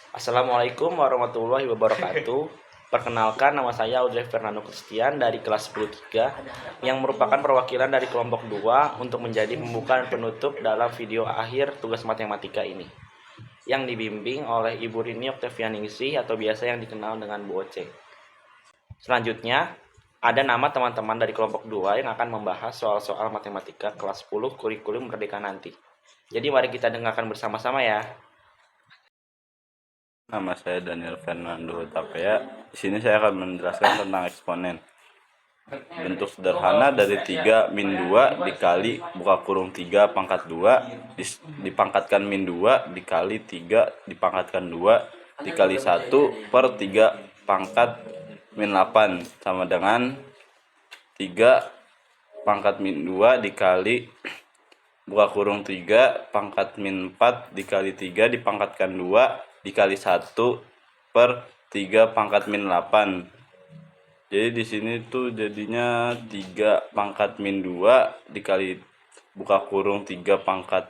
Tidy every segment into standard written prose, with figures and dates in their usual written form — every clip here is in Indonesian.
Assalamualaikum warahmatullahi wabarakatuh. Perkenalkan, nama saya Audrey Fernando Christian dari kelas 103 yang merupakan perwakilan dari kelompok 2 untuk menjadi pembuka dan penutup dalam video akhir tugas matematika ini yang dibimbing oleh Ibu Rini Oktavianingsih atau biasa yang dikenal dengan Bu Oce. Selanjutnya, ada nama teman-teman dari kelompok 2 yang akan membahas soal-soal matematika kelas 10 kurikulum merdeka nanti. Jadi mari kita dengarkan bersama-sama ya. Nama saya Daniel Fernando Tapea. Di sini saya akan menjelaskan tentang eksponen. Bentuk sederhana dari 3 min 2 dikali buka kurung 3 pangkat 2 dipangkatkan min 2 dikali 3 dipangkatkan 2 dikali 1 per 3 pangkat min 8 sama dengan 3 pangkat min 2 dikali buka kurung 3 pangkat min 4 dikali 3 dipangkatkan 2 dikali 1 per 3 pangkat min 8. Jadi di sini tuh jadinya 3 pangkat min 2 dikali buka kurung 3 pangkat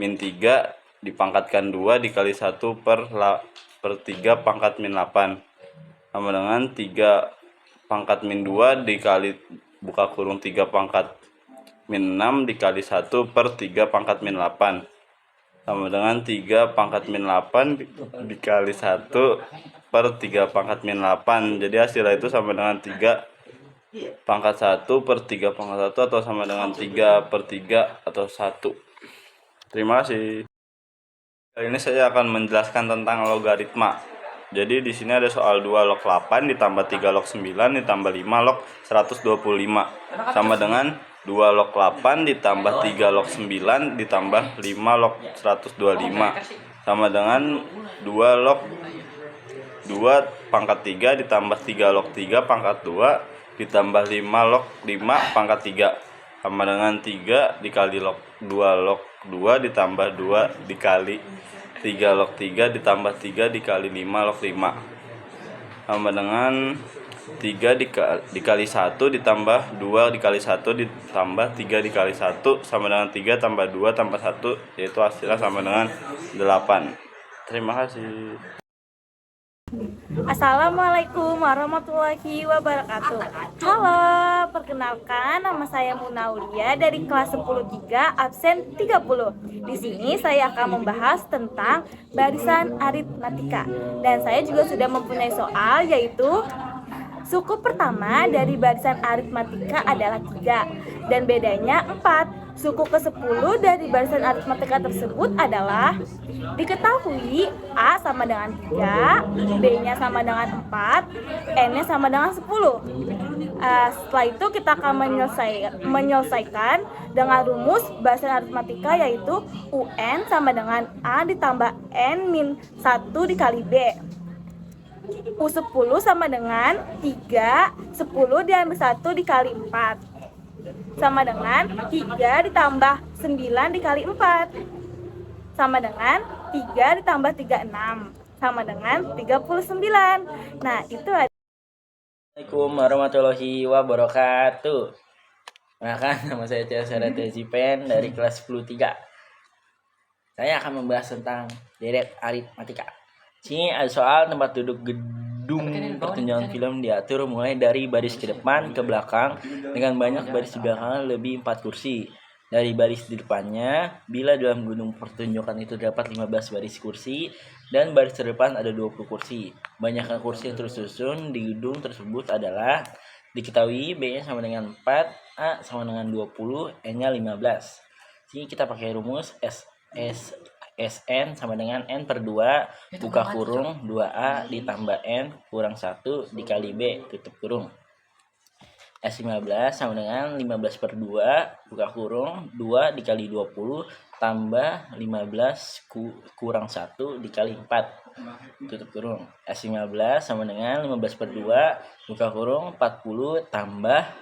min 3 dipangkatkan 2 dikali 1 per 3 pangkat min 8 sama dengan 3 pangkat min 2 dikali buka kurung 3 pangkat min 6 dikali 1 per 3 pangkat min 8 sama dengan 3 pangkat min 8 dikali 1 per 3 pangkat min 8. Jadi hasilnya itu sama dengan 3 pangkat 1 per 3 pangkat 1 atau sama dengan 3 per 3 atau 1. Terima kasih. Kali ini saya akan menjelaskan tentang logaritma. Jadi di sini ada soal 2 log 8 ditambah 3 log 9 ditambah 5 log 125 sama dengan 2 log 8 ditambah 3 log 9 ditambah 5 log 125 sama dengan 2 log 2 pangkat 3 ditambah 3 log 3 pangkat 2 ditambah 5 log 5 pangkat 3 sama dengan 3 dikali log 2 log 2 ditambah 2 dikali 3 log 3 ditambah 3 dikali 5 log 5 sama dengan 3 dikali 1 ditambah 2 dikali 1 ditambah 3 dikali 1 sama dengan 3 tambah 2 tambah 1 yaitu hasilnya sama dengan 8. Terima kasih. Assalamualaikum warahmatullahi wabarakatuh. Halo, perkenalkan nama saya Munaulia dari kelas 103 absen 30. Di sini saya akan membahas tentang barisan aritmatika dan saya juga sudah mempunyai soal yaitu suku pertama dari barisan aritmatika adalah 3 dan bedanya 4. Suku ke-10 dari barisan aritmatika tersebut adalah diketahui A sama dengan 3, B-nya sama dengan 4, N-nya sama dengan 10. Setelah itu kita akan menyelesaikan dengan rumus barisan aritmatika yaitu UN sama dengan A ditambah N min 1 dikali B. U10 sama dengan 3, 10 diambil 1 dikali 4 sama dengan 3 ditambah 9 dikali 4 sama dengan 3 ditambah 36 sama dengan 39. Nah, itu ada. Assalamualaikum warahmatullahi wabarakatuh. Nama saya Cesare Tezipen dari kelas 103. Saya akan membahas tentang deret aritmatika. Sini ada soal tempat duduk gedung pertunjukan film diatur mulai dari baris ke depan ke belakang dengan banyak baris di belakang lebih 4 kursi. Dari baris di depannya, bila dalam gedung pertunjukan itu terdapat 15 baris kursi dan baris terdepan ada 20 kursi. Banyaknya kursi yang tersusun di gedung tersebut adalah diketahui B-nya sama dengan 4, A sama dengan 20, N-nya 15. Sini kita pakai rumus Sn sama dengan N per 2 buka kurung 2A ditambah N kurang 1 dikali B tutup kurung. S15 sama dengan 15 per 2 buka kurung 2 dikali 20 tambah 15 kurang 1 dikali 4 tutup kurung. S15 sama dengan 15 per 2 buka kurung 40 tambah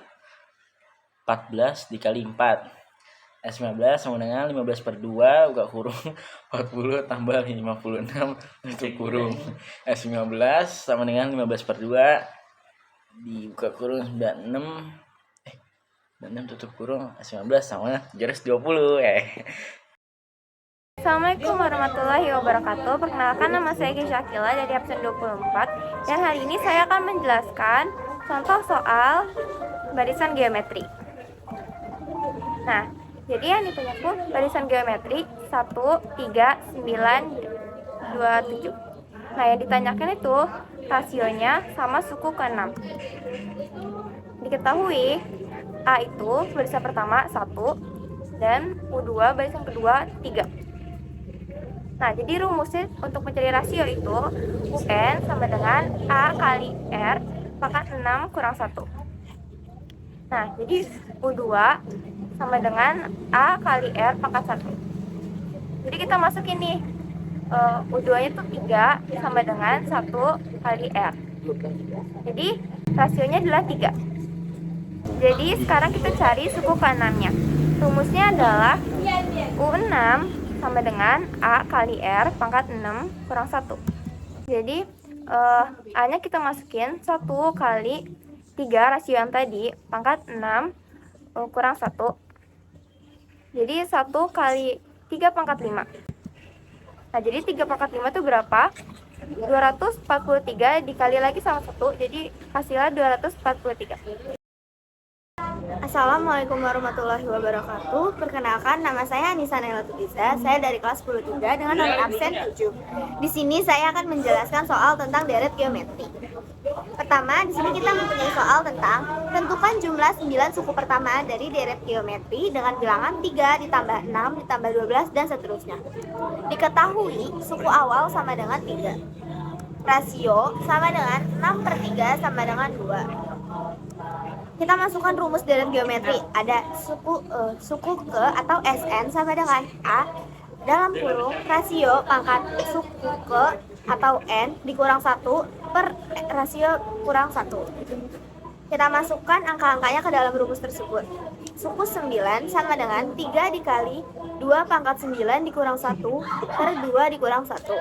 14 dikali 4. S15 sama dengan 15 per 2 buka kurung 40 tambah 56 tutup kurung. S15 sama dengan 15 per 2 dibuka kurung 96 tutup kurung. S15 sama garis 20 Assalamualaikum warahmatullahi wabarakatuh. Perkenalkan, nama saya Gisha Akila dari absen 24. Dan hari ini saya akan menjelaskan contoh soal barisan geometri. Nah, jadi yang ditanya pun barisan geometri 1, 3, 9, 2, 7. Nah, yang ditanyakan itu rasionya sama suku ke-6. Diketahui A itu barisan pertama 1 dan U2 barisan kedua 3. Nah, jadi rumusnya untuk mencari rasio itu UN sama dengan A kali R pangkat 6 kurang 1. Nah, jadi U2 sama dengan A kali R pangkat 1. Jadi kita masukin nih, U2 nya tuh 3 sama dengan 1 kali R. Jadi rasionya adalah 3. Jadi sekarang kita cari suku ke-6 nya. Rumusnya adalah U6 sama dengan A kali R pangkat 6 kurang 1. Jadi A nya kita masukin 1 kali 3 rasio yang tadi pangkat 6 kurang 1. Jadi 1 kali 3 pangkat 5. Nah, jadi 3 pangkat 5 itu berapa? 243 dikali lagi sama 1, jadi hasilnya 243. Assalamualaikum warahmatullahi wabarakatuh. Perkenalkan, nama saya Anissa Naila Tutisa. Saya dari kelas 10-3 dengan nomor absen 7. Di sini saya akan menjelaskan soal tentang deret geometri. Pertama, di sini kita mempunyai soal tentang tentukan jumlah 9 suku pertama dari deret geometri dengan bilangan 3 ditambah 6 ditambah 12 dan seterusnya. Diketahui suku awal sama dengan 3. Rasio sama dengan 6/3 sama dengan 2. Kita masukkan rumus deret geometri. Ada suku ke atau SN sama dengan A dalam kurung rasio pangkat suku ke atau N dikurang 1 per rasio kurang 1. Kita masukkan angka-angkanya ke dalam rumus tersebut. Suku 9 sama dengan 3 dikali 2 pangkat 9 dikurang 1 per 2 dikurang 1.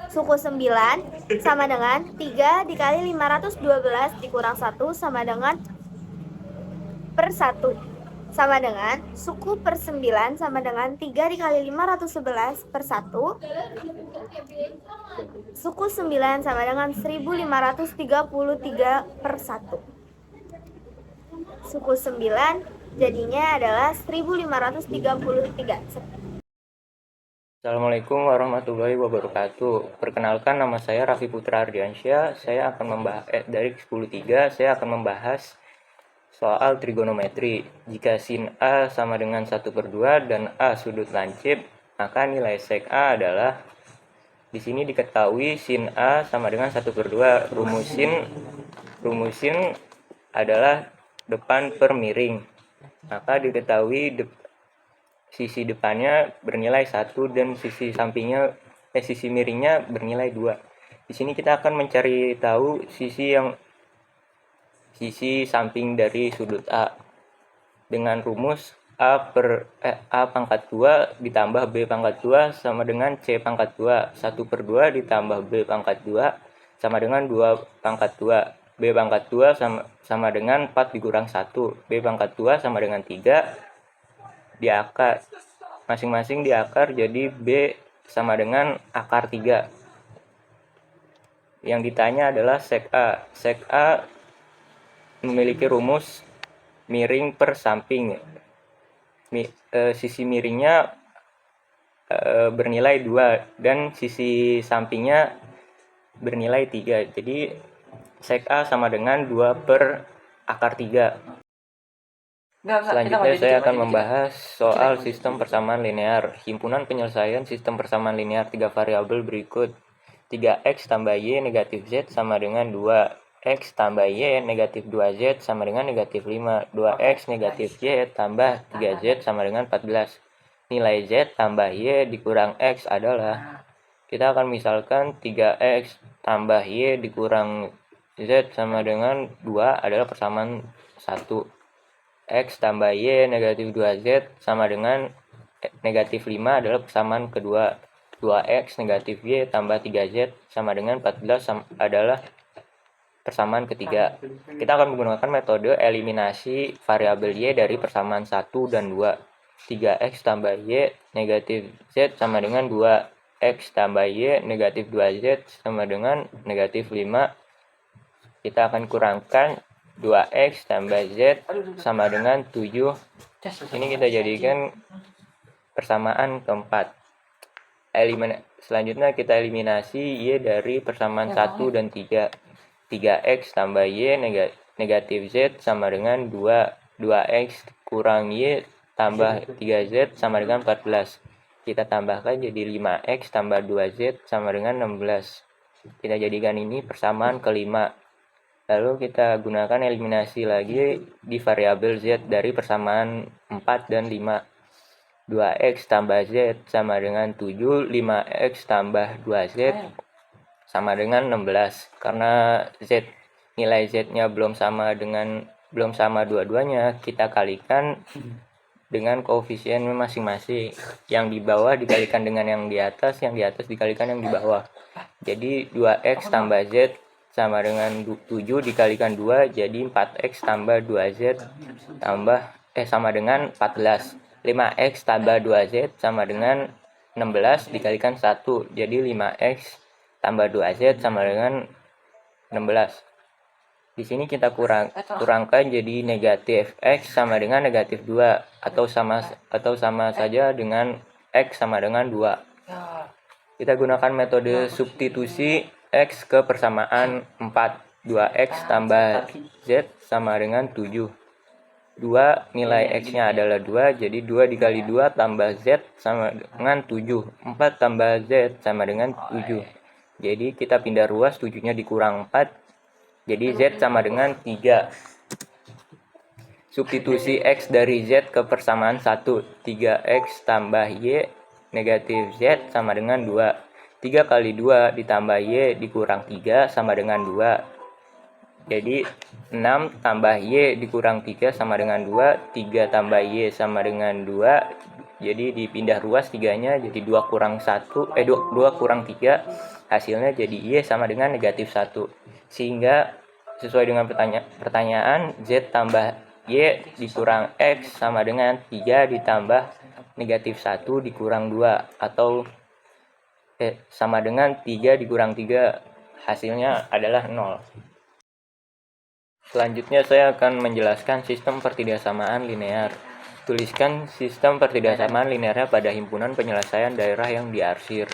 Suku 9 sama dengan 3 dikali 512 dikurang 1 sama dengan per 1. Sama dengan suku per 9 sama dengan 3 dikali 511 per 1. Suku 9 sama dengan 1533 per 1. Suku 9 jadinya adalah 1533. Assalamualaikum warahmatullahi wabarakatuh. Perkenalkan, nama saya Raffi Putra Ardiansyah. Saya akan membahas dari 10-3 saya akan membahas soal trigonometri. Jika sin A sama dengan 1/2 dan A sudut lancip, maka nilai sek A adalah, di sini diketahui sin A sama dengan 1/2. Rumusin adalah depan per miring. Maka diketahui sisi depannya bernilai 1 dan sisi sampingnya sisi miringnya bernilai 2. Di sini kita akan mencari tahu sisi samping dari sudut A dengan rumus A pangkat 2 ditambah B pangkat 2 sama dengan C pangkat 2. 1/2 ditambah B pangkat 2 sama dengan 2 pangkat 2. B pangkat 2 sama dengan 4 dikurang 1. B pangkat 2 sama dengan 3 diakar. Masing-masing diakar, jadi B sama dengan akar 3. Yang ditanya adalah sek A. Sek A memiliki rumus miring per samping. Sisi miringnya bernilai 2 dan sisi sampingnya bernilai 3. Jadi sek A sama dengan 2 per akar 3. Selanjutnya saya akan membahas soal sistem persamaan linear. Himpunan penyelesaian sistem persamaan linear 3 variabel berikut. 3x tambah y negatif z sama dengan 2. X tambah Y negatif 2Z sama dengan negatif 5. 2X negatif Y tambah 3Z sama dengan 14. Nilai Z tambah Y dikurang X adalah, kita akan misalkan 3X tambah Y dikurang Z sama dengan 2 adalah persamaan 1. X tambah Y negatif 2Z sama dengan negatif 5 adalah persamaan kedua. 2X negatif Y tambah 3Z sama dengan 14 adalah persamaan ketiga. Kita akan menggunakan metode eliminasi variabel Y dari persamaan 1 dan 2. 3x tambah y negatif z sama dengan 2x tambah y negatif 2z sama dengan negatif 5. Kita akan kurangkan 2x tambah z sama dengan 7. Ini kita jadikan persamaan keempat. Selanjutnya kita eliminasi y dari persamaan 1 dan 3. 3x tambah y negatif z sama dengan 2. 2x kurang y tambah 3z sama dengan 14. Kita tambahkan jadi 5x tambah 2z sama dengan 16. Kita jadikan ini persamaan kelima. Lalu kita gunakan eliminasi lagi di variabel z dari persamaan 4 dan 5. 2x tambah z sama dengan 7, 5x tambah 2z sama dengan 16. Karena nilai z-nya belum sama dua-duanya, kita kalikan dengan koefisien masing-masing. Yang di bawah dikalikan dengan yang di atas dikalikan yang di bawah. Jadi 2x tambah z sama dengan 7 dikalikan 2, jadi 4x tambah 2z sama dengan 14. 5x tambah 2z sama dengan 16 dikalikan 1, jadi 5x tambah 2z sama dengan 16. Di sini kita kurangkan jadi negatif x sama dengan negatif 2 atau sama saja dengan x sama dengan 2. Kita gunakan metode substitusi x ke persamaan 4. 2x tambah z sama dengan 7. 2 nilai x-nya adalah 2, jadi 2 dikali 2 tambah z sama dengan 7. 4 tambah z sama dengan 7. Jadi kita pindah ruas, 7-nya dikurang 4. Jadi z sama dengan 3. Substitusi x dari z ke persamaan 1. 3x tambah y negatif z sama dengan 2. 3 kali 2 ditambah y dikurang 3 sama dengan 2. Jadi 6 tambah y dikurang 3 sama dengan 2. 3 tambah y sama dengan 2. Jadi dipindah ruas 3-nya jadi 2 kurang 3. Hasilnya jadi y sama dengan negatif 1. Sehingga sesuai dengan pertanyaan, z tambah y dikurang x sama dengan 3 ditambah negatif 1 dikurang 2 atau sama dengan 3 dikurang 3. Hasilnya adalah 0. Selanjutnya saya akan menjelaskan sistem pertidaksamaan linear. Tuliskan sistem pertidaksamaan linearnya pada himpunan penyelesaian daerah yang diarsir.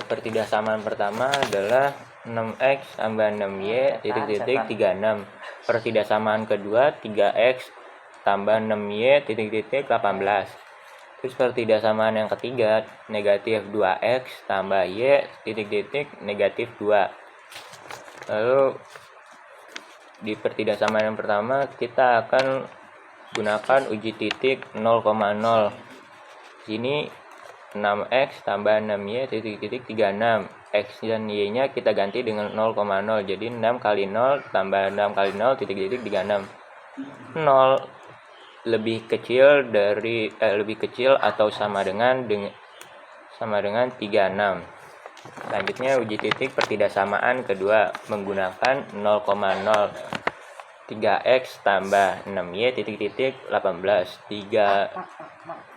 Pertidaksamaan pertama adalah 6x tambah 6y titik-titik 36. Pertidaksamaan kedua 3x tambah 6y titik-titik 18. Terus pertidaksamaan yang ketiga negatif 2x tambah y titik-titik negatif 2. Lalu di pertidaksamaan yang pertama kita akan gunakan uji titik 0,0. Sini 6x tambah 6y titik-titik 36. X dan y nya kita ganti dengan 0,0. Jadi 6 kali 0 tambah 6 kali 0 titik-titik 36. 0 lebih kecil atau sama dengan 36. Selanjutnya uji titik pertidaksamaan kedua menggunakan 0,0. 3x tambah 6y titik-titik 18. 3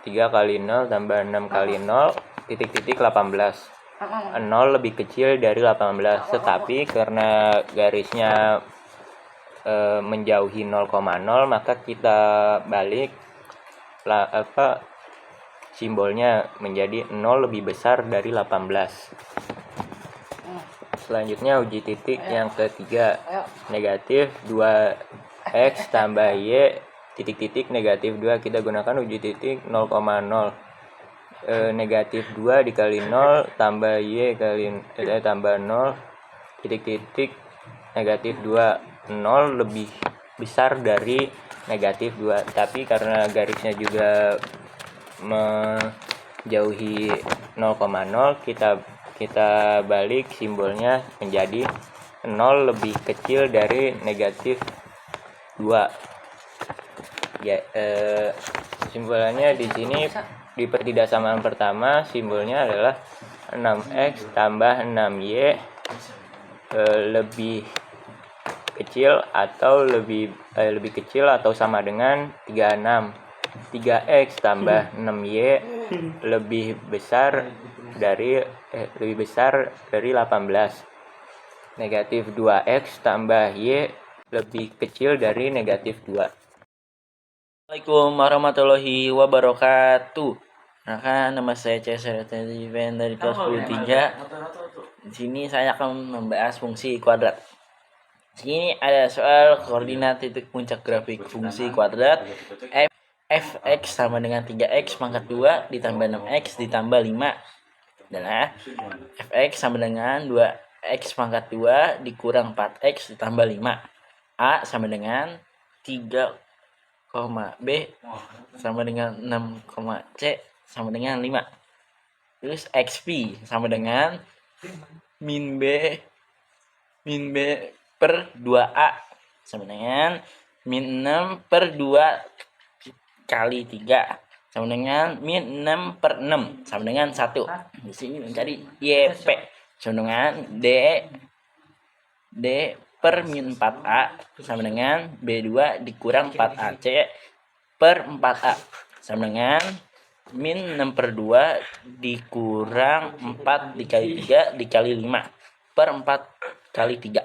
kali 0 tambah 6 kali 0 titik-titik 18. 0 lebih kecil dari 18, tetapi karena garisnya menjauhi 0,0 maka kita balik simbolnya menjadi 0 lebih besar dari 18. Selanjutnya uji titik yang ketiga negatif 2x tambah y titik-titik negatif 2. Kita gunakan uji titik 0,0. Negatif 2 dikali 0 tambah y tambah 0 titik-titik negatif 2. 0 lebih besar dari negatif 2, tapi karena garisnya juga menjauhi 0,0 kita balik simbolnya menjadi 0 lebih kecil dari negatif 2. Ya, simbolannya di sini di pertidaksamaan pertama simbolnya adalah 6x tambah 6y lebih kecil atau sama dengan 36. 3x tambah 6y lebih besar dari 18. Negatif 2x tambah y lebih kecil dari negatif 2. Assalamualaikum warahmatullahi wabarakatuh. Nama saya Cesar Teziven dari kelas 13. Di sini saya akan membahas fungsi kuadrat. Di sini ada soal koordinat titik puncak grafik fungsi kuadrat. Fx sama dengan 3x pangkat 2 ditambah 6x ditambah 5 adalah fx sama dengan 2x pangkat 2 dikurang 4x ditambah 5. A sama dengan 3, B sama dengan 6, C sama dengan 5. Terus XP sama dengan min B per 2A sama dengan min 6 per 2 kali 3 sama dengan min 6 per 6 sama dengan 1. Di sini mencari YP sama dengan D per min 4A sama dengan B2 dikurang 4AC per 4A sama dengan min 6 per 2 dikurang 4 dikali 3 dikali 5 per 4 kali 3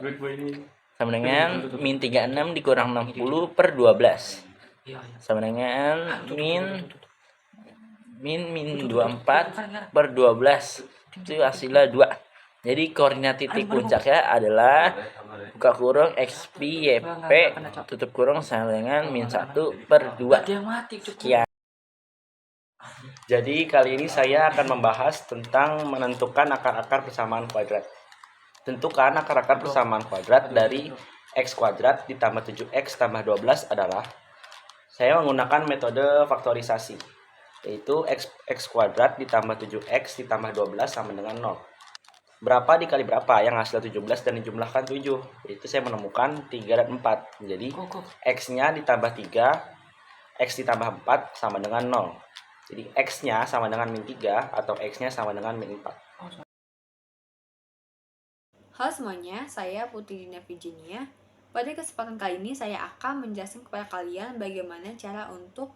sama dengan min 36 dikurang 60 per 12 sama dengan min 24 per 12. Itu hasilnya 2. Jadi koordinat titik puncaknya adalah buka kurung XP YP tutup kurung sama dengan min 1 per 2. Sekian. Jadi kali ini saya akan membahas tentang menentukan akar-akar persamaan kuadrat. Tentukan akar-akar persamaan kuadrat dari x kuadrat ditambah 7x tambah 12 adalah saya menggunakan metode faktorisasi, yaitu x kuadrat ditambah 7x ditambah 12 sama dengan 0. Berapa dikali berapa yang hasil 17 dan dijumlahkan 7. Itu saya menemukan 3 dan 4. Jadi x-nya ditambah 3, x ditambah 4 sama dengan 0. Jadi x-nya sama dengan min 3 atau x-nya sama dengan min 4. Halo semuanya, saya Putri Dina Virginia. Pada kesempatan kali ini saya akan menjelaskan kepada kalian bagaimana cara untuk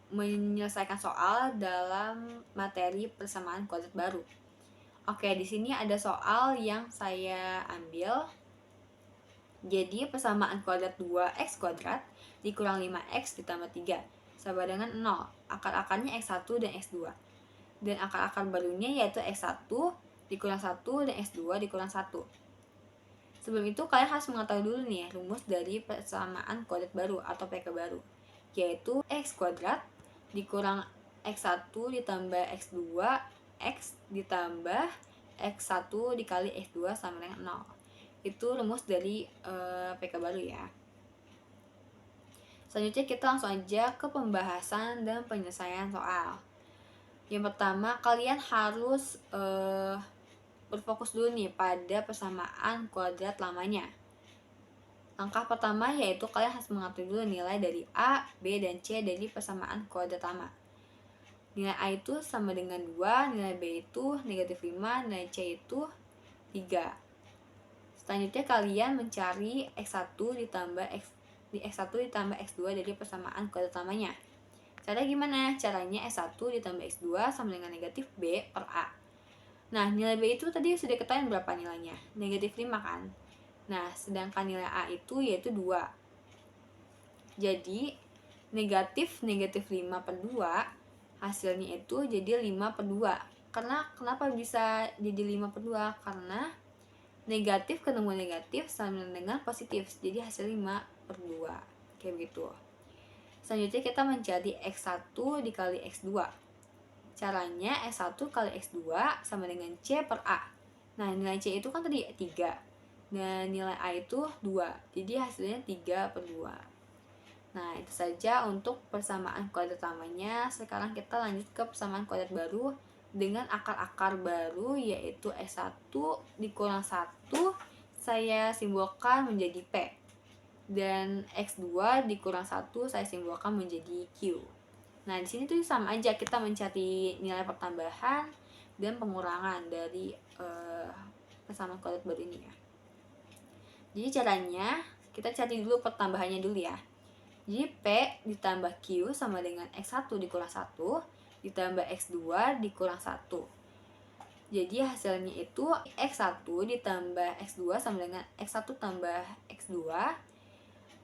menyelesaikan soal dalam materi persamaan kuadrat baru. Oke, di sini ada soal yang saya ambil. Jadi persamaan kuadrat 2x kuadrat dikurang 5x ditambah 3 sama dengan 0. Akar-akarnya x1 dan x2. Dan akar-akar barunya yaitu x1 dikurang 1 dan x2 dikurang 1. Sebelum itu kalian harus mengetahui dulu nih rumus dari persamaan kuadrat baru atau PK baru, yaitu x kuadrat dikurang x1 ditambah x2 x ditambah x1 dikali x2 sama dengan 0. Itu rumus dari PK baru ya. Selanjutnya kita langsung aja ke pembahasan dan penyelesaian soal. Yang pertama, kalian harus berfokus dulu nih pada persamaan kuadrat lamanya. Langkah pertama yaitu kalian harus mengatur dulu nilai dari A, B, dan C dari persamaan kuadrat lama. Nilai A itu sama dengan 2, nilai B itu negatif 5, nilai C itu 3. Selanjutnya kalian mencari x1 ditambah x2 dari persamaan kuadrat lamanya. Cara gimana? Caranya x1 ditambah x2 sama dengan negatif B per A. Nah, nilai B itu tadi sudah ketahuan berapa nilainya? Negatif 5 kan? Nah, sedangkan nilai A itu yaitu 2. Jadi, negatif 5 per 2 hasilnya itu jadi 5 per 2. Kenapa bisa jadi 5 per 2? Karena negatif ketemu negatif sama dengan positif. Jadi hasil 5 per 2. Kayak begitu. Selanjutnya kita mencari x1 dikali x2. Caranya x1 kali x2 sama dengan C per A. Nah, nilai C itu kan tadi 3. Dan nilai A itu 2. Jadi hasilnya 3 per 2. Nah, itu saja untuk persamaan kuadrat lamanya. Sekarang kita lanjut ke persamaan kuadrat baru dengan akar-akar baru, yaitu x1 dikurang 1 saya simbolkan menjadi P. Dan x2 dikurang 1 saya simbolkan menjadi Q. Nah, di sini tuh sama aja, kita mencari nilai pertambahan dan pengurangan dari persamaan kuadrat baru ini ya. Jadi caranya kita cari dulu pertambahannya dulu ya. Jadi P ditambah Q sama dengan X1 dikurang 1 ditambah X2 dikurang 1. Jadi hasilnya itu X1 ditambah X2 sama dengan X1 tambah X2.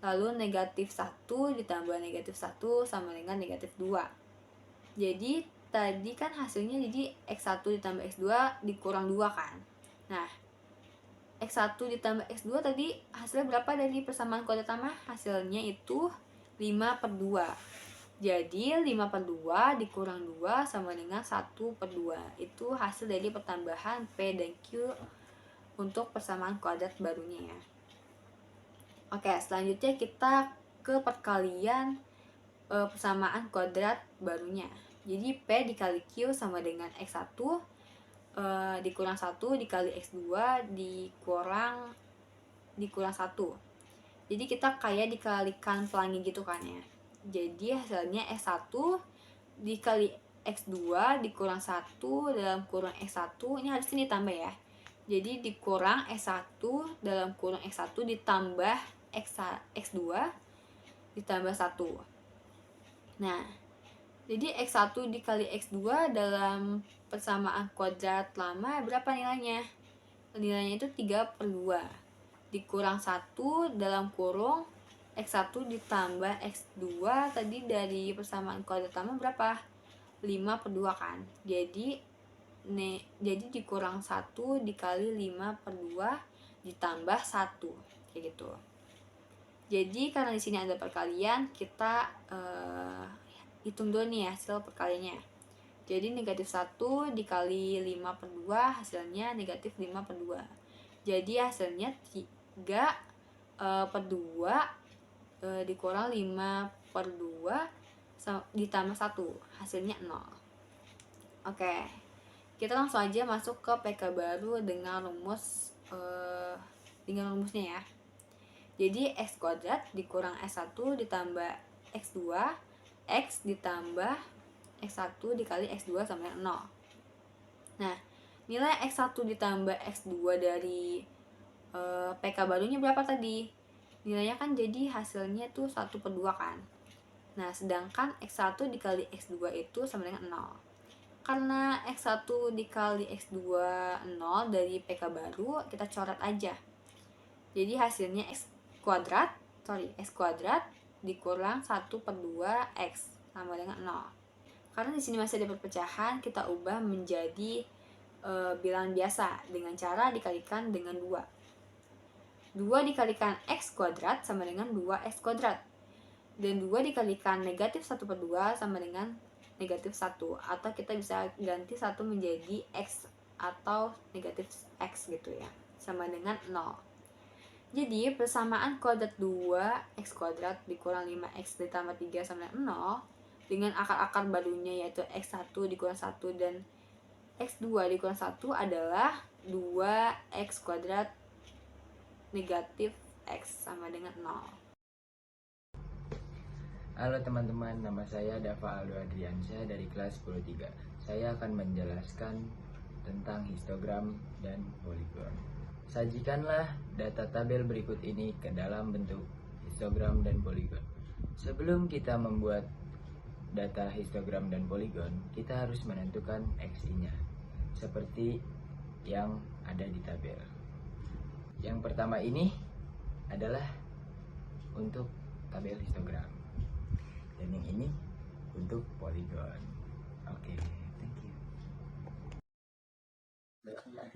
Lalu negatif 1 ditambah negatif 1 sama dengan negatif 2. Jadi tadi kan hasilnya jadi X1 ditambah X2 dikurang 2 kan. Nah, X1 ditambah X2 tadi hasilnya berapa dari persamaan kuadrat utama? Hasilnya itu 5/2. Jadi 5/2 dikurang 2 sama dengan 1/2. Itu hasil dari pertambahan P dan Q untuk persamaan kuadrat barunya ya. Oke, selanjutnya kita ke perkalian persamaan kuadrat barunya. Jadi P dikali Q sama dengan X1 dikurang 1 dikali X2 dikurang 1. Jadi kita kayak dikalikan pelangi gitu kan ya. Jadi hasilnya S1 dikali X2 dikurang 1 dalam kurung X1. Ini harusnya ditambah ya. Jadi dikurang S1 dalam kurung X1 ditambah X2 ditambah 1. Nah, jadi X1 dikali X2 dalam persamaan kuadrat lama berapa nilainya? Nilainya itu 3/2 dikurang 1 dalam kurung X1 ditambah X2 tadi dari persamaan kuadrat lama berapa? 5/2 kan. Jadi dikurang 1 dikali 5/2 ditambah 1 kayak gitu. Jadi karena di sini ada perkalian, kita hitung dulu nih hasil perkaliannya. Jadi negatif 1 dikali 5/2 hasilnya negatif 5/2. Jadi hasilnya 3/2 dikurang 5/2 ditambah 1 hasilnya 0. Oke, kita langsung aja masuk ke PK baru dengan rumusnya ya. Jadi X kuadrat dikurang X1 ditambah X2 X ditambah X1 dikali X2 sama dengan 0. Nah, nilai X1 ditambah X2 dari PK barunya berapa tadi? Nilainya kan jadi hasilnya tuh 1/2 kan. Nah, sedangkan X1 dikali X2 itu sama dengan 0. Karena X1 dikali X2 0 dari PK baru, kita coret aja. Jadi hasilnya X kuadrat dikurang 1/2 X sama dengan 0. Karena di sini masih ada perpecahan, kita ubah menjadi bilangan biasa dengan cara dikalikan dengan 2. 2 dikalikan X kuadrat sama dengan 2X kuadrat. Dan 2 dikalikan negatif 1/2 sama dengan negatif 1. Atau kita bisa ganti 1 menjadi X atau negatif X gitu ya. Sama dengan 0. Jadi persamaan kuadrat 2X kuadrat dikurang 5X ditambah 3 sama dengan 0. Dengan akar-akar barunya yaitu X1 dikurang 1 dan X2 dikurang 1 adalah 2X kuadrat negatif X sama dengan 0. Halo teman-teman, nama saya Dava Aldo Adriansyah dari kelas 10-3. Saya akan menjelaskan tentang histogram dan poligon. Sajikanlah data tabel berikut ini ke dalam bentuk histogram dan poligon. Sebelum kita membuat data histogram dan poligon, kita harus menentukan Xi-nya, seperti yang ada di tabel. Yang pertama ini adalah untuk tabel histogram, dan yang ini untuk poligon. Oke, thank you.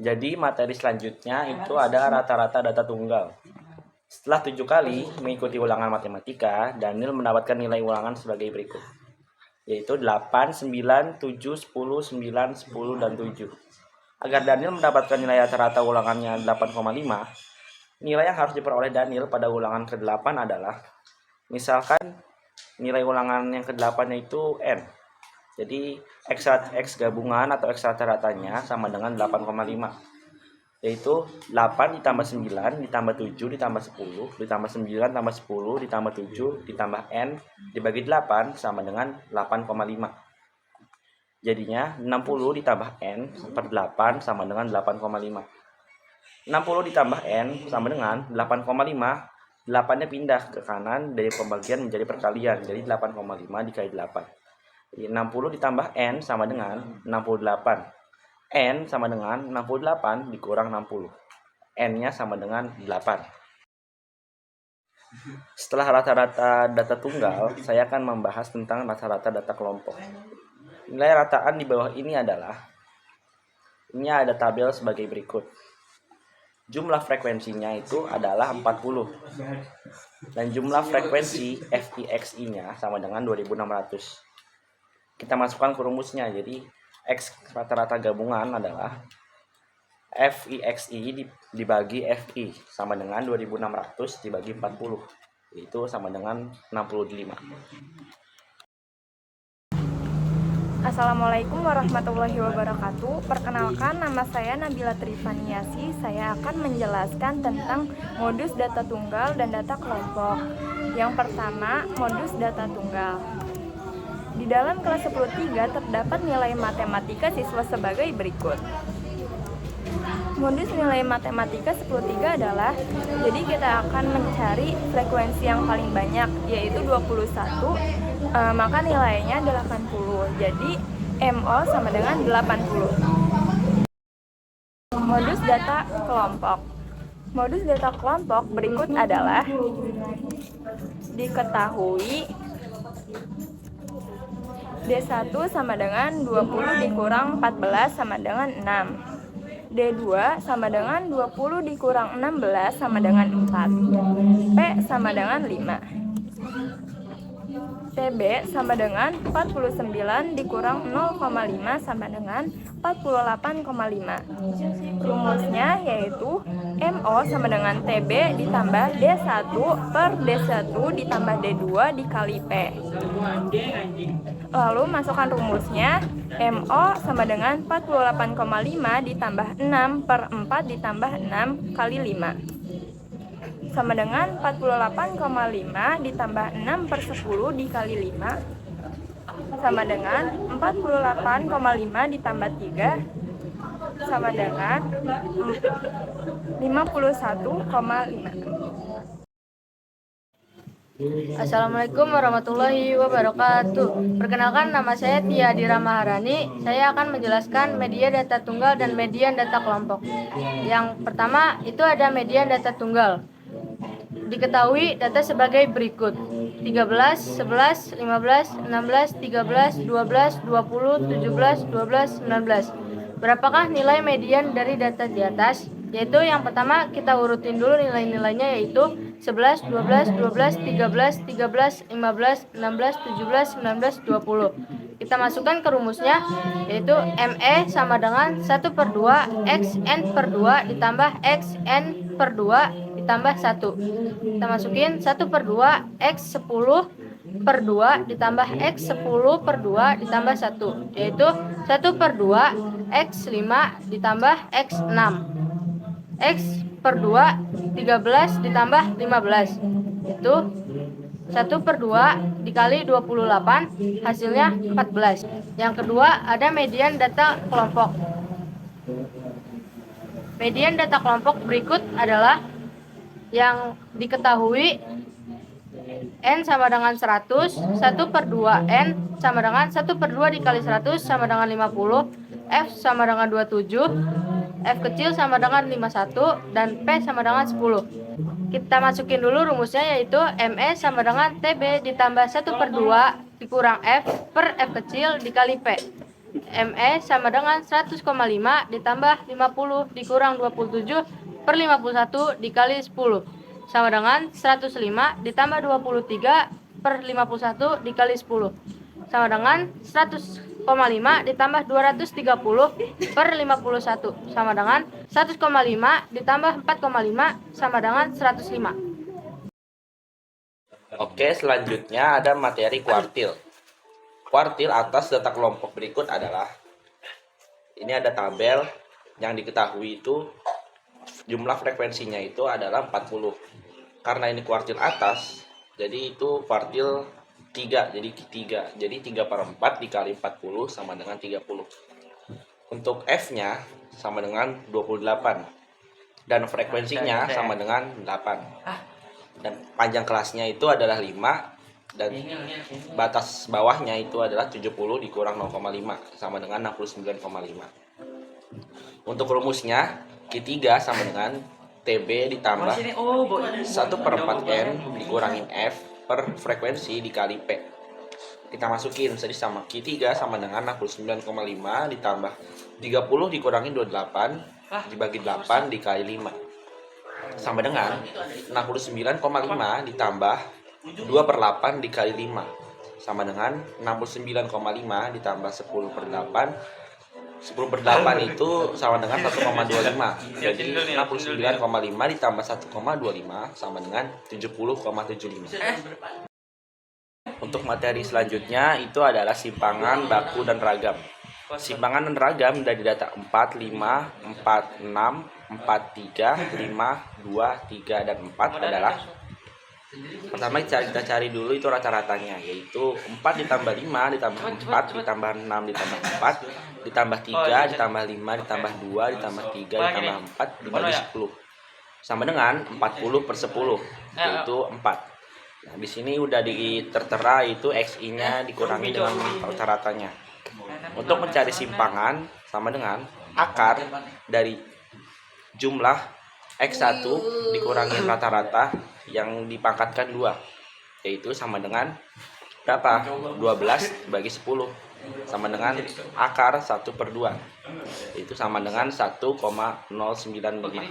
Jadi materi selanjutnya itu ada rata-rata data tunggal. Setelah 7 kali mengikuti ulangan matematika, Daniel mendapatkan nilai ulangan sebagai berikut, yaitu 8, 9, 7, 10, 9, 10, dan 7. Agar Daniel mendapatkan nilai rata-rata ulangannya 8,5, nilai yang harus diperoleh Daniel pada ulangan ke-8 adalah, misalkan nilai ulangan yang ke-8 yaitu N. Jadi X gabungan atau X rata-ratanya sama dengan 8,5. Yaitu 8 ditambah 9 ditambah 7 ditambah 10 ditambah 9 tambah 10 ditambah 7 ditambah N dibagi 8 sama dengan 8,5. Jadinya 60 ditambah N per 8 sama dengan 8,5. 60 ditambah N sama dengan 8,5 8-nya pindah ke kanan dari pembagian menjadi perkalian. Jadi 8,5 dikali 8. Jadi 60 ditambah N sama dengan 68. N sama dengan 68 dikurang 60. N-nya sama dengan 8. Setelah rata-rata data tunggal, saya akan membahas tentang rata-rata data kelompok. Nilai rataan di bawah ini ada tabel sebagai berikut. Jumlah frekuensinya itu adalah 40. Dan jumlah frekuensi FIXI-nya sama dengan 2600. Kita masukkan ke rumusnya. Jadi X rata-rata gabungan adalah FIXI dibagi FI sama dengan 2600 dibagi 40. Itu sama dengan 65. Assalamualaikum warahmatullahi wabarakatuh. Perkenalkan, nama saya Nabila Trifaniasi. Saya akan menjelaskan tentang modus data tunggal dan data kelompok. Yang pertama, modus data tunggal. Di dalam kelas 10.3 terdapat nilai matematika siswa sebagai berikut. Modus nilai matematika 10.3 adalah, jadi kita akan mencari frekuensi yang paling banyak, yaitu 21, maka nilainya 80. Jadi MO sama dengan 80. Modus data kelompok. Modus data kelompok berikut adalah, diketahui D1 sama dengan 20 dikurang 14 sama dengan 6. D2 sama dengan 20 dikurang 16 sama dengan 4. P sama dengan 5. TB sama dengan 49 dikurang 0,5 sama dengan 48,5. Rumusnya yaitu MO sama dengan TB ditambah D1 per D1 ditambah D2 dikali P. Lalu masukkan rumusnya, MO sama dengan 48,5 ditambah 6 per 4 ditambah 6 kali 5 sama dengan 48,5 ditambah 6 per 10 dikali 5 sama dengan 48,5 ditambah 3 sama dengan 51,5. Assalamualaikum warahmatullahi wabarakatuh. Perkenalkan, nama saya Tia Dira Maharani. Saya akan menjelaskan media data tunggal dan median data kelompok. Yang pertama itu ada median data tunggal. Diketahui data sebagai berikut: 13, 11, 15, 16, 13, 12, 20, 17, 12, 19. Berapakah nilai median dari data di atas? Yaitu yang pertama kita urutin dulu nilai-nilainya, yaitu 11, 12, 12, 13, 13, 15, 16, 17, 19, 20. Kita masukkan ke rumusnya, yaitu ME sama dengan 1/2 XN per 2 ditambah XN per 2 ditambah 1. Kita masukin 1/2 X10 per 2 ditambah X10 per 2 ditambah 1, yaitu 1/2 X5 ditambah X6. X per 2 13 ditambah 15, itu 1/2 dikali 28, hasilnya 14. Yang kedua ada median data kelompok. Median data kelompok berikut adalah yang diketahui N sama dengan 100, 1/2 N sama dengan 1/2 dikali 100 sama dengan 50, F sama dengan 27, F kecil sama dengan 51, dan P sama dengan 10. Kita masukin dulu rumusnya, yaitu ME sama dengan TB ditambah 1/2 dikurang F per F kecil dikali P. ME sama dengan 100,5 ditambah 50 dikurang 27 per 51 dikali 10 sama dengan 105 ditambah 23 per 51 dikali 10 sama dengan 100,5 ditambah 230 per 51 sama dengan 100,5 ditambah 4,5 sama dengan 105. Oke, selanjutnya ada materi kuartil. Kuartil atas data kelompok berikut adalah, ini ada tabel yang diketahui itu jumlah frekuensinya itu adalah 40. Karena ini kuartil atas, jadi itu kuartil 3, jadi 3. Jadi 3/4 dikali 40 sama dengan 30. Untuk F-nya sama dengan 28. Dan frekuensinya sama dengan 8. dan panjang kelasnya itu adalah 5 dan batas bawahnya itu adalah 70 dikurang 0,5 sama dengan 69,5. Untuk rumusnya Q3 sama dengan TB ditambah 1/4 N dikurangin F per frekuensi dikali P. Kita masukin jadi sama Q3 sama dengan 69,5 ditambah 30 dikurangin 28 dibagi 8 dikali 5 sama dengan 69,5 ditambah 2/8 dikali 5 sama dengan 69,5 ditambah 10/8. 10/8 itu sama dengan 1,25. Jadi 69,5 ditambah 1,25 sama dengan 70,75. Untuk materi selanjutnya itu adalah simpangan, baku, dan ragam. Simpangan dan ragam dari data 4, 5, 4, 6, 4, 3, 5, 2, 3, dan 4 adalah pertama kita cari dulu itu rata-ratanya, yaitu 4 ditambah 5 ditambah 4 ditambah 6 ditambah 4 ditambah 3 ditambah 5 ditambah 2 ditambah 3 ditambah 4 dibagi 10 sama dengan 40/10, yaitu 4. Nah, di sini udah tertera itu XI-nya dikurangi dengan rata-ratanya. Untuk mencari simpangan sama dengan akar dari jumlah X1 dikurangi rata-rata yang dipangkatkan 2, yaitu sama dengan berapa? 12 bagi 10 sama dengan akar 1/2, itu sama dengan 1,095.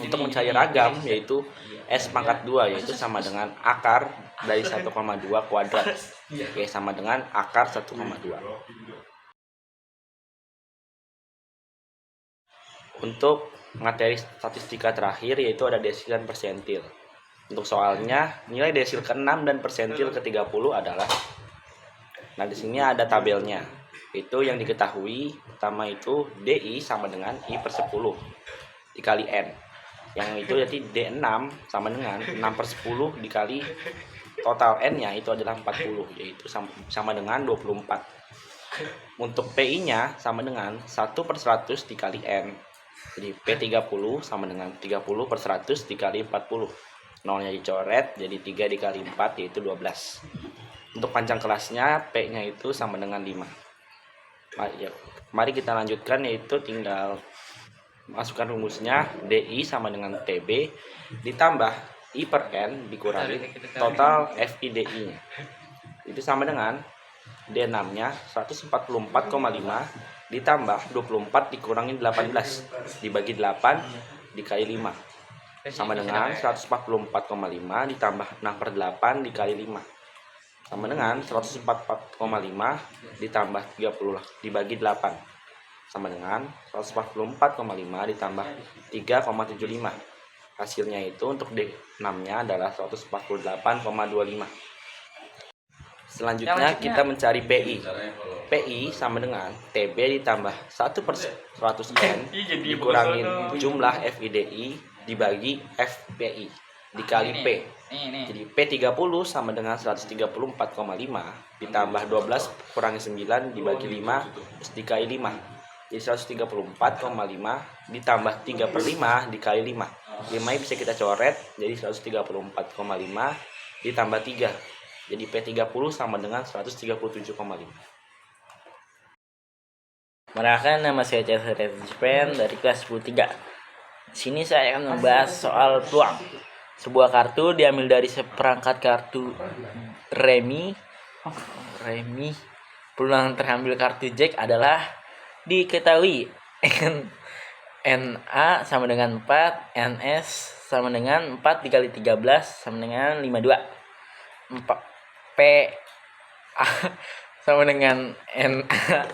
Untuk mencari ragam yaitu S pangkat 2, yaitu sama dengan akar dari 1,2 kuadrat, oke, sama dengan akar 1,2. Untuk materi statistika terakhir yaitu ada desil dan persentil. Untuk soalnya nilai desil ke-6 dan persentil ke-30 adalah, nah di sini ada tabelnya. Itu yang diketahui pertama itu DI sama dengan I/10 dikali N. Yang itu jadi D6 sama dengan 6/10 dikali total N-nya itu adalah 40, yaitu sama dengan 24. Untuk PI-nya sama dengan 1/100 dikali N. Jadi P30 sama dengan 30/100 dikali 40. Nolnya dicoret jadi 3 dikali 4 yaitu 12. Untuk panjang kelasnya P-nya itu sama dengan 5. Mari kita lanjutkan, yaitu tinggal masukkan rumusnya DI sama dengan TB ditambah I per N dikurangi total FIDI-nya. Itu sama dengan D6-nya 144,5 ditambah 24 dikurangi 18 dibagi 8 dikali 5 sama dengan 144,5 ditambah 6/8 dikali 5 sama dengan 144,5 ditambah 30 dibagi 8 sama dengan 144,5 ditambah 3,75. Hasilnya itu untuk D6-nya adalah 148,25. Selanjutnya kita mencari PI. PI sama dengan TB ditambah 1/100 N dikurangi jumlah FIDI dibagi FPI dikali P. Jadi P30 sama dengan 134,5 ditambah 12 kurangi 9 dibagi 5 terus dikali 5. Jadi 134,5 ditambah 3/5 dikali 5. 5 bisa kita coret jadi 134,5 ditambah 3. Jadi P30 sama dengan 137,5. Perkenalkan, nama saya Cesar Pen dari kelas 10-3. Sini saya akan membahas soal peluang. Sebuah kartu diambil dari seperangkat kartu remi. Peluang terambil kartu Jack adalah diketahui NA sama dengan 4, NS sama dengan 4 dikali 13 sama dengan 52. P sama dengan NA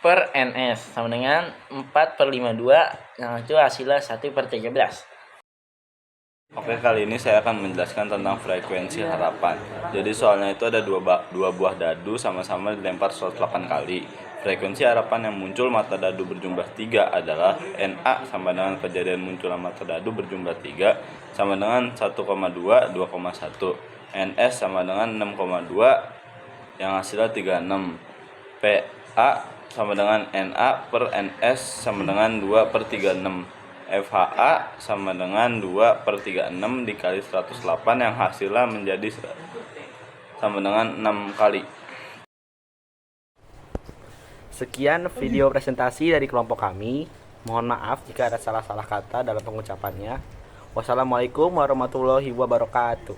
per NS sama dengan 4/52, yang itu hasilnya 1/13. Oke, kali ini saya akan menjelaskan tentang frekuensi harapan. Jadi soalnya itu ada dua buah dadu sama-sama dilempar 108 kali. Frekuensi harapan yang muncul mata dadu berjumlah 3 adalah NA sama dengan kejadian munculnya mata dadu berjumlah 3 sama dengan 1,2, 2,1. NS sama dengan 6,2 yang hasilnya 36. PA sama dengan NA per NS sama dengan 2/36. FHA sama dengan 2/36 dikali 108 yang hasilnya menjadi sama dengan 6 kali. Sekian video presentasi dari kelompok kami. Mohon maaf jika ada salah-salah kata dalam pengucapannya. Wassalamualaikum warahmatullahi wabarakatuh.